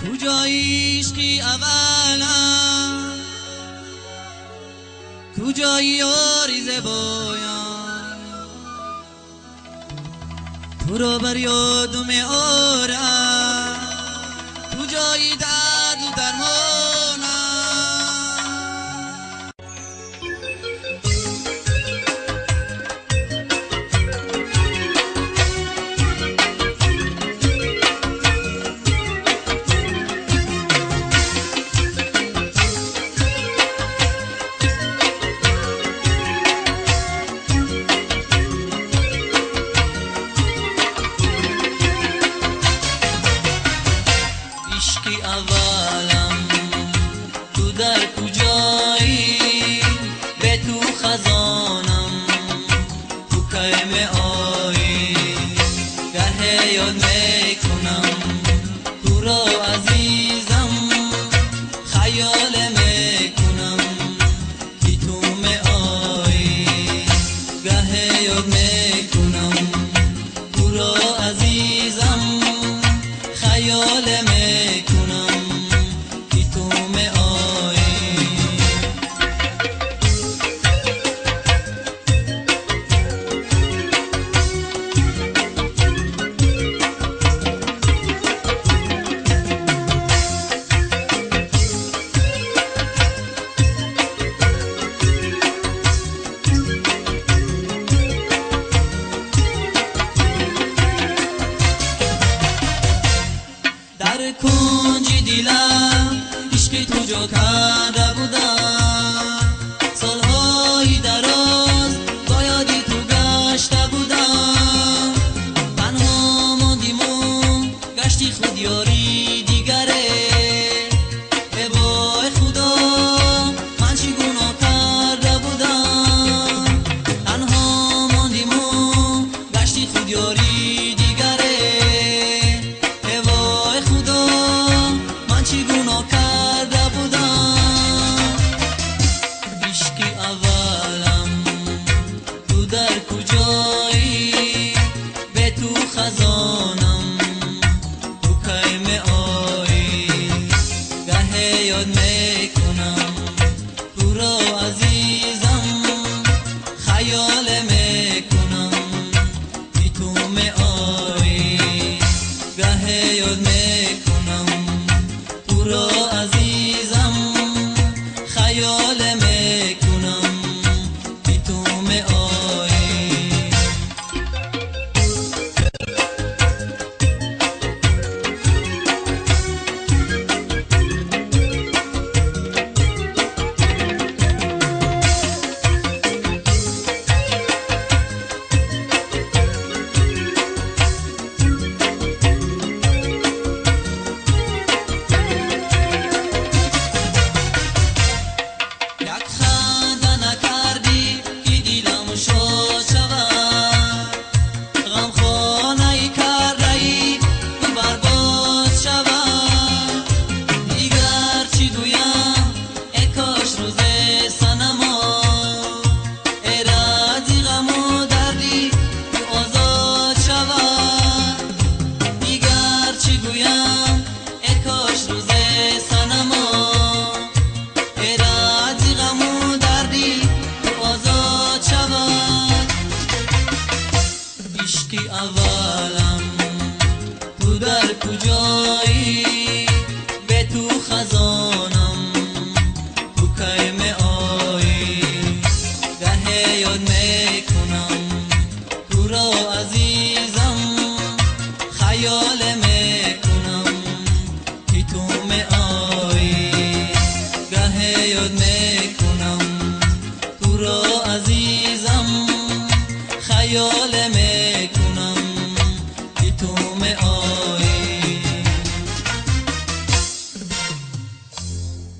کجایی عشقی اولم، کجایی یاری زبایم، تو رو بر یادم آرم، کجایی درد و درمانم. عشقی اولم تو در کجایی، به تو خزانم تو کی می آیی، گه یاد میکنم تو را عزیزم، خیال میکنم که تو می آیی، گه یاد میکنم تو را عزیزم، خیال میکنم که تو می آیی. در کنج دلم عشق تو جا کرده بودم، سالهای دراز با یادی تو گشته بودم، تنها ماندیم و گشتی خود یاری دیگره، ای وای خدا من چی گناه کرده بودم، تنها ماندیم و گشتی خود یاری دیگره، ای وای خدا من چی گناه کرده بودم. عشقی اولم تو در کجایی، به تو خزانم تو کی می آیی، گه یاد میکنم تو را عزیزم، خیال میکنم که تو می آیی، گه یاد میکنم تو را عزیزم، خیال میکنم که تو می آیی. یک خنده نکردی که دلم شاد شود، غمخانه کرده ای تو برباد شود، دیگر چی گویم ای کاش روز صنما، ای رازی غم و دردی تو آزاد شود، دیگر چی گویم ای کاش روز صنما، ای رازی غم و دردی تو آزاد شود. عشقی اولم تو در کجایی، به تو خزانم تو کی می آیی، گه یاد میکنم تو را عزیزم، خیال میکنم که تو می آیی، گه یاد میکنم تو را عزیزم، خیال میکنم